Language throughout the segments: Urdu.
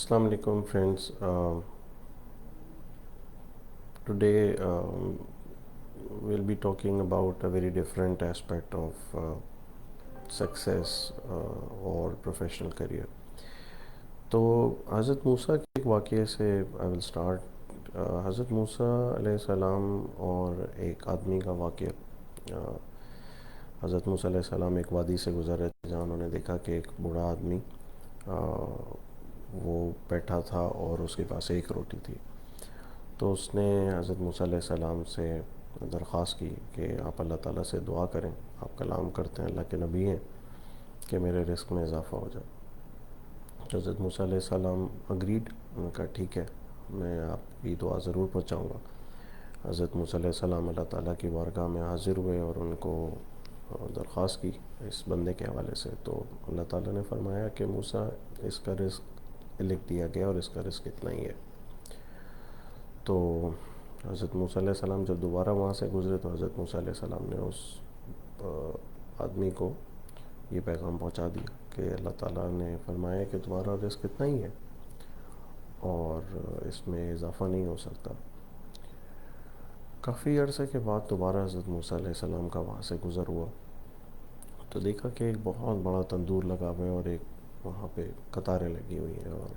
Assalamu alaikum friends. Today we'll be talking about a very different aspect of success or professional career. تو حضرت موسیٰ کے ایک واقعے سے I will start. حضرت موسیٰ علیہ السلام اور ایک آدمی کا واقعہ. حضرت موسیٰ علیہ السلام ایک وادی سے گزر رہے تھے جہاں انہوں نے دیکھا کہ ایک بوڑھا آدمی وہ بیٹھا تھا اور اس کے پاس ایک روٹی تھی. تو اس نے حضرت موسیٰ علیہ السلام سے درخواست کی کہ آپ اللہ تعالیٰ سے دعا کریں، آپ کلام کرتے ہیں، اللہ کے نبی ہیں، کہ میرے رزق میں اضافہ ہو جائے. تو حضرت موسیٰ علیہ السلام اگریڈ، انہوں نے کہا ٹھیک ہے، میں آپ کی دعا ضرور پہنچاؤں گا. حضرت موسیٰ علیہ السلام اللہ تعالیٰ کی بارگاہ میں حاضر ہوئے اور ان کو درخواست کی اس بندے کے حوالے سے. تو اللہ تعالیٰ نے فرمایا کہ موسیٰ، اس کا رزق لکھ دیا گیا اور اس کا رزق اتنا ہی ہے. تو حضرت موسیٰ علیہ السلام جب دوبارہ وہاں سے گزرے تو حضرت موسیٰ علیہ السلام نے اس آدمی کو یہ پیغام پہنچا دیا کہ اللہ تعالیٰ نے فرمایا کہ تمہارا رزق اتنا ہی ہے اور اس میں اضافہ نہیں ہو سکتا. کافی عرصے کے بعد دوبارہ حضرت موسیٰ علیہ السلام کا وہاں سے گزر ہوا تو دیکھا کہ ایک بہت بڑا تندور لگا ہوا ہے اور ایک وہاں پہ قطاریں لگی ہوئی ہیں اور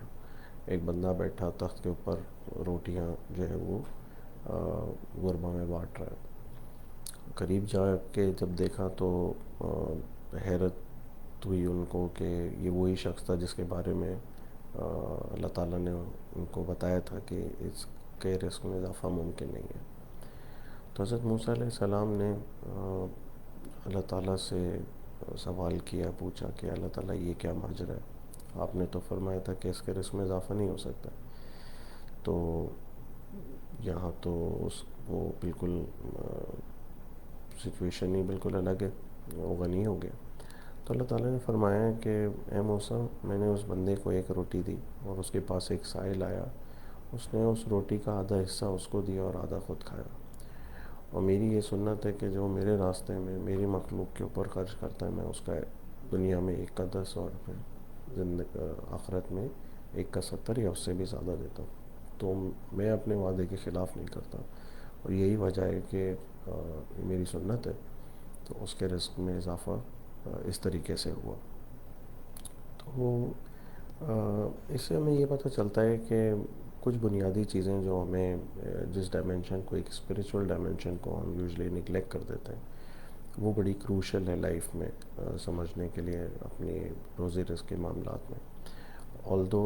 ایک بندہ بیٹھا تخت کے اوپر روٹیاں جو ہے وہ غربا میں بانٹ رہا ہے. قریب جا کے جب دیکھا تو حیرت ہوئی ان کو کہ یہ وہی شخص تھا جس کے بارے میں اللہ تعالیٰ نے ان کو بتایا تھا کہ اس کے رزق میں اضافہ ممکن نہیں ہے. تو حضرت موسیٰ علیہ السلام نے اللہ تعالیٰ سے سوال کیا، پوچھا کہ اللہ تعالیٰ یہ کیا ماجرا ہے، آپ نے تو فرمایا تھا کہ اس کے رزق میں اضافہ نہیں ہو سکتا. تو یہاں تو وہ بالکل سچویشن ہی بالکل الگ ہے، وہ غنی ہو گیا. تو اللہ تعالیٰ نے فرمایا کہ اے موسیٰ، میں نے اس بندے کو ایک روٹی دی اور اس کے پاس ایک سائل آیا، اس نے اس روٹی کا آدھا حصہ اس کو دیا اور آدھا خود کھایا. اور میری یہ سنت ہے کہ جو میرے راستے میں میری مخلوق کے اوپر خرچ کرتا ہے میں اس کا دنیا میں 1 کا 10 اور پھر آخرت میں 1 کا 70 یا اس سے بھی زیادہ دیتا ہوں. تو میں اپنے وعدے کے خلاف نہیں کرتا اور یہی وجہ ہے کہ میری سنت ہے. تو اس کے رزق میں اضافہ اس طریقے سے ہوا. تو اس سے ہمیں یہ پتہ چلتا ہے کہ کچھ بنیادی چیزیں جو ہمیں جس ڈائمینشن کو، ایک اسپریچول ڈائمینشن کو ہم یوزلی نگلیکٹ کر دیتے ہیں، وہ بڑی کروشل ہے لائف میں سمجھنے کے لیے اپنی روزی رزق کے معاملات میں. آلدو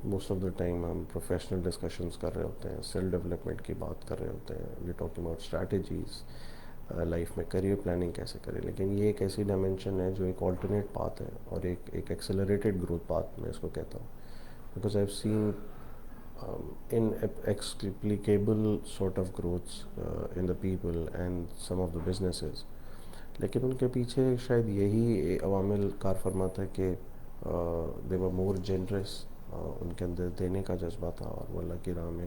موسٹ آف دا ٹائم ہم پروفیشنل ڈسکشنز کر رہے ہوتے ہیں، سیلف ڈیولپمنٹ کی بات کر رہے ہوتے ہیں، we talking about strategies life میں کیریئر پلاننگ کیسے کریں. لیکن یہ ایک ایسی ڈائمینشن ہے جو ایک آلٹرنیٹ پاتھ ہے اور ایک ایکسلریٹڈ گروتھ پاتھ میں اس کو کہتا ہوں. Because I have seen inexplicable sort of growths in the people and some of the businesses. لیکن ان کے پیچھے شاید یہی عوامل کار فرما تھا کہ they were more generous، ان کے اندر دینے کا جذبہ تھا اور وہ اللہ کی راہ میں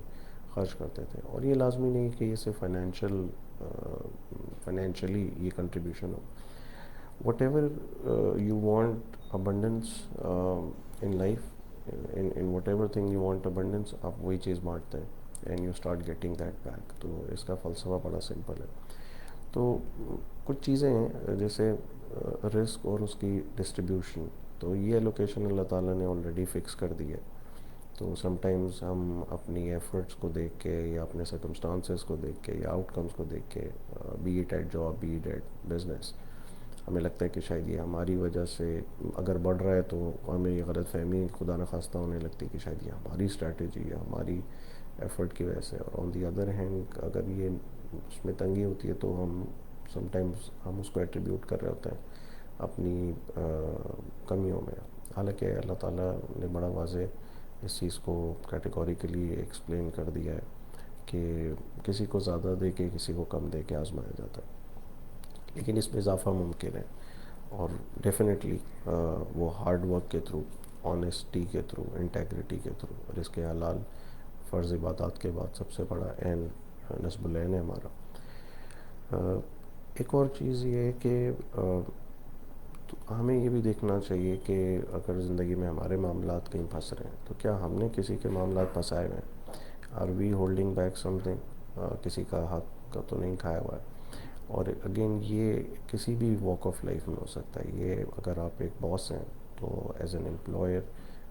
خرچ کرتے تھے. اور یہ لازمی نہیں کہ یہ صرف فائنینشلی یہ contribution who. What ever you want abundance in life, in whatever thing you want abundance، آپ وہی چیز بانٹتے ہیں and you start getting that back. تو اس کا فلسفہ بڑا سمپل ہے. تو کچھ چیزیں ہیں جیسے رزق اور اس کی ڈسٹریبیوشن، تو یہ ایلوکیشن اللہ تعالیٰ نے آلریڈی فکس کر دی ہے. تو سم ٹائمز ہم اپنی ایفرٹس کو دیکھ کے یا اپنے سرکمسٹانسز کو دیکھ کے یا آؤٹ کمز کو دیکھ کے، be it at job, be it at business, ہمیں لگتا ہے کہ شاید یہ ہماری وجہ سے اگر بڑھ رہا ہے تو ہمیں یہ غلط فہمی خدا نخواستہ ہونے لگتی ہے کہ شاید یہ ہماری اسٹریٹجی یا ہماری ایفرٹ کی وجہ سے. اور آن دی ادر ہینڈ اگر یہ اس میں تنگی ہوتی ہے تو ہم سم ٹائمز ہم اس کو ایٹریبیوٹ کر رہے ہوتے ہیں اپنی کمیوں میں. حالانکہ اللہ تعالیٰ نے بڑا واضح اس چیز کو کیٹیگوریکلی ایکسپلین کر دیا ہے کہ کسی کو زیادہ دے کے کسی کو کم دے کے آزمایا جاتا ہے، لیکن اس میں اضافہ ممکن ہے. اور ڈیفینیٹلی وہ ہارڈ ورک کے تھرو، آنیسٹی کے تھرو، انٹیگریٹی کے تھرو، اور اس کے حلال فرض عبادات کے بعد سب سے بڑا عین نصب العین ہے ہمارا. ایک اور چیز یہ ہے کہ تو ہمیں یہ بھی دیکھنا چاہیے کہ اگر زندگی میں ہمارے معاملات کہیں پھنس رہے ہیں تو کیا ہم نے کسی کے معاملات پھنسائے ہوئے ہیں؟ Are we holding back something? کسی کا حق کا تو نہیں کھایا ہوا ہے؟ اور اگین یہ کسی بھی واک آف لائف میں ہو سکتا ہے. یہ اگر آپ ایک باس ہیں تو as an employer,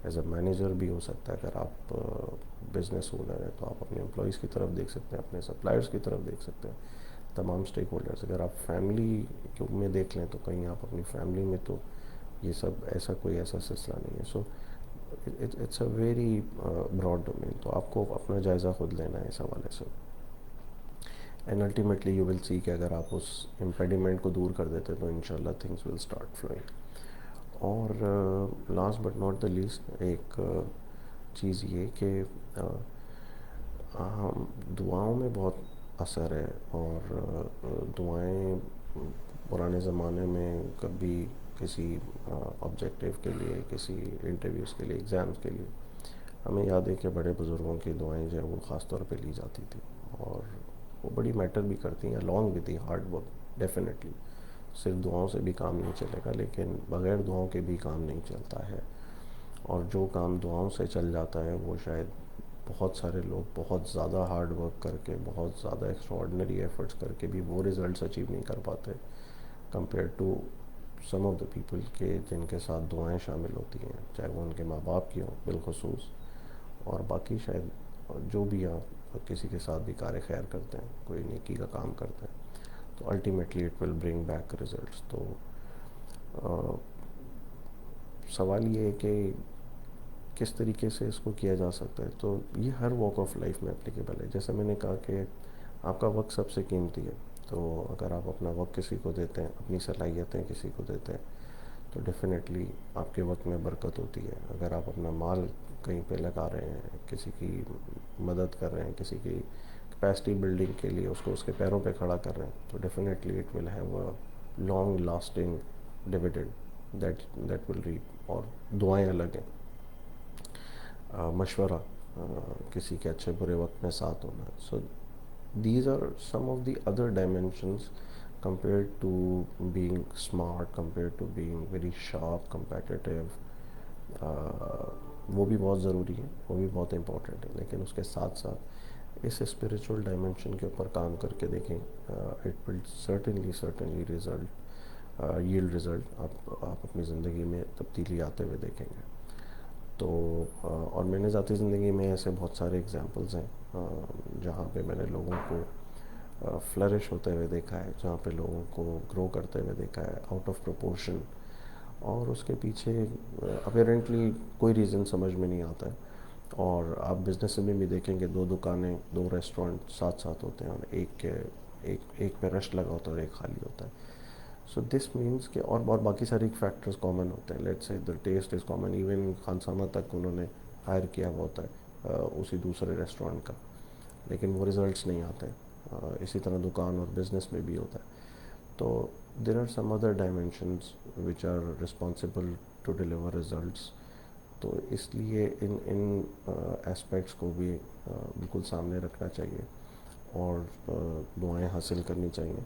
as a manager بھی ہو سکتا ہے. اگر آپ بزنس اونر ہیں تو آپ اپنے امپلائیز کی طرف دیکھ سکتے ہیں، اپنے سپلائرس کی طرف دیکھ سکتے ہیں، تمام اسٹیک ہولڈرس. اگر آپ فیملی میں دیکھ لیں تو کہیں آپ اپنی فیملی میں تو یہ سب ایسا سلسلہ نہیں ہے. So it's a very broad domain. تو آپ کو اپنا جائزہ خود لینا ہے اس حوالے سے. اینڈ الٹیمیٹلی یو ول سی کہ اگر آپ اس امپیڈیمنٹ کو دور کر دیتے تو انشاءاللہ تھنگس ول اسٹارٹ فلوئنگ. اور last but not the least ایک چیز یہ کہ ہم دعاؤں میں بہت اثر ہے. اور دعائیں پرانے زمانے میں کبھی کسی آبجیکٹیو کے لیے، کسی انٹرویوز کے لیے، ایگزامس کے لیے، ہمیں یاد ہے کہ بڑے بزرگوں کی دعائیں جو ہے وہ خاص طور پہ لی جاتی تھی، اور وہ بڑی میٹر بھی کرتی ہیں along with the hard work. Definitely صرف دعاؤں سے بھی کام نہیں چلے گا، لیکن بغیر دعاؤں کے بھی کام نہیں چلتا ہے. اور جو کام دعاؤں سے چل جاتا ہے وہ شاید بہت سارے لوگ بہت زیادہ ہارڈ ورک کر کے، بہت زیادہ ایکسٹراڈنری ایفرٹس کر کے بھی وہ ریزلٹس اچیو نہیں کر پاتے compare to some of the people کے جن کے ساتھ دعائیں شامل ہوتی ہیں، چاہے وہ ان کے ماں باپ کی ہوں بالخصوص، اور باقی شاید جو بھی آپ کسی کے ساتھ بھی کار خیر کرتے ہیں، کوئی نیکی کا کام کرتے ہیں، تو ultimately it will bring back results. تو سوال یہ ہے کہ کس طریقے سے اس کو کیا جا سکتا ہے. تو یہ ہر واک آف لائف میں اپلیکیبل ہے. جیسے میں نے کہا کہ آپ کا وقت سب سے قیمتی ہے، تو اگر آپ اپنا وقت کسی کو دیتے ہیں، اپنی صلاحیتیں کسی کو دیتے ہیں، تو ڈیفینیٹلی آپ کے وقت میں برکت ہوتی ہے. اگر آپ اپنا مال کہیں پہ لگا رہے ہیں، کسی کی مدد کر رہے ہیں، کسی کی کیپیسٹی بلڈنگ کے لیے اس کو اس کے پیروں پہ کھڑا کر رہے ہیں، تو definitely it will have a long lasting dividend that will reap. اور دعائیں الگ ہیں، مشورہ، کسی کے اچھے برے وقت میں ساتھ ہونا. So these are some of the other dimensions compared to being smart, compared to being very sharp, competitive. وہ بھی بہت ضروری ہے، وہ بھی بہت امپورٹنٹ ہے، لیکن اس کے ساتھ ساتھ اس اسپریچول ڈائمینشن کے اوپر کام کر کے دیکھیں. It will certainly yield result. آپ اپنی زندگی میں تبدیلی آتے ہوئے دیکھیں گے. تو اور میں نے ذاتی زندگی میں ایسے بہت سارے ایگزامپلز ہیں جہاں پہ میں نے لوگوں کو فلرش ہوتے ہوئے دیکھا ہے، جہاں پہ لوگوں کو گرو کرتے ہوئے دیکھا ہے آؤٹ آف پروپورشن، اور اس کے پیچھے اپیرنٹلی کوئی ریزن سمجھ میں نہیں آتا ہے. اور آپ بزنس میں بھی دیکھیں گے 2 دکانیں، 2 ریسٹورنٹ ساتھ ہوتے ہیں، اور ایک پہ رش لگا ہوتا ہے اور ایک خالی ہوتا ہے. سو دس مینس کہ اور باقی سارے فیکٹرز کامن ہوتے ہیں. Let say the taste is common. Even خانسامہ تک انہوں نے ہائر کیا ہوا ہوتا ہے اسی دوسرے ریسٹورنٹ کا، لیکن وہ ریزلٹس نہیں آتے. اسی طرح دکان اور بزنس میں بھی ہوتا ہے. تو there are some other dimensions which are responsible to deliver results. تو اس لیے ان اسپیکٹس کو بھی بالکل سامنے رکھنا چاہیے اور دعائیں حاصل کرنی چاہیے.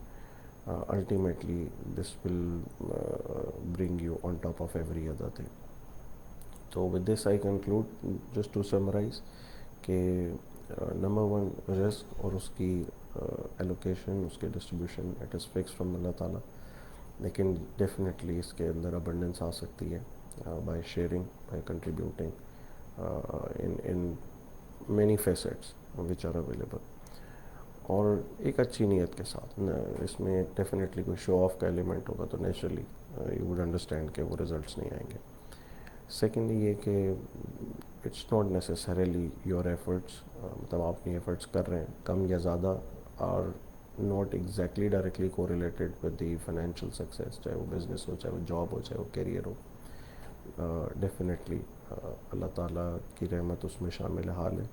Ultimately this will bring you on top of every other thing. تو with this I conclude just to summarize کہ نمبر 1 رزق اور اس کی ایلوکیشن، اس کے distribution it is fix from Allah تعالیٰ، لیکن ڈیفینیٹلی اس کے اندر ابنڈنس آ سکتی ہے by sharing, by contributing in many facets which are available. اور ایک اچھی نیت کے ساتھ. اس میں ڈیفینیٹلی کوئی شو آف کا ایلیمنٹ ہوگا تو نیچرلی یو وڈ انڈرسٹینڈ کہ وہ ریزلٹس نہیں آئیں گے. سیکنڈلی یہ کہ it's not necessarily your efforts, مطلب آپ اپنی ایفرٹس کر رہے ہیں کم یا زیادہ آر ناٹ ایگزیکٹلی ڈائریکٹلی کو related with the financial success, چاہے وہ بزنس ہو، چاہے وہ جاب ہو، چاہے وہ کیریئر ہو. ڈیفینیٹلی اللہ تعالیٰ کی رحمت اس میں شامل حال ہے،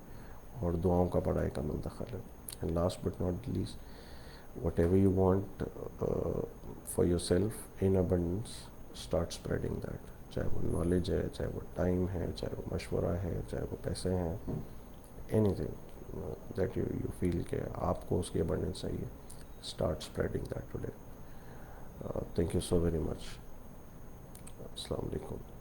اور دعاؤں کا بڑا ایک منتخب ہے. And last but not least, what ever you want for your self in abundance, start spreading that. چاہے وہ نالج ہے، چاہے وہ ٹائم ہے، چاہے وہ مشورہ ہے، چاہے وہ پیسے ہیں، anything that you feel کہ آپ کو اس کی ابنڈنس چاہیے، start spreading that today. Thank you so very much. السلام علیکم.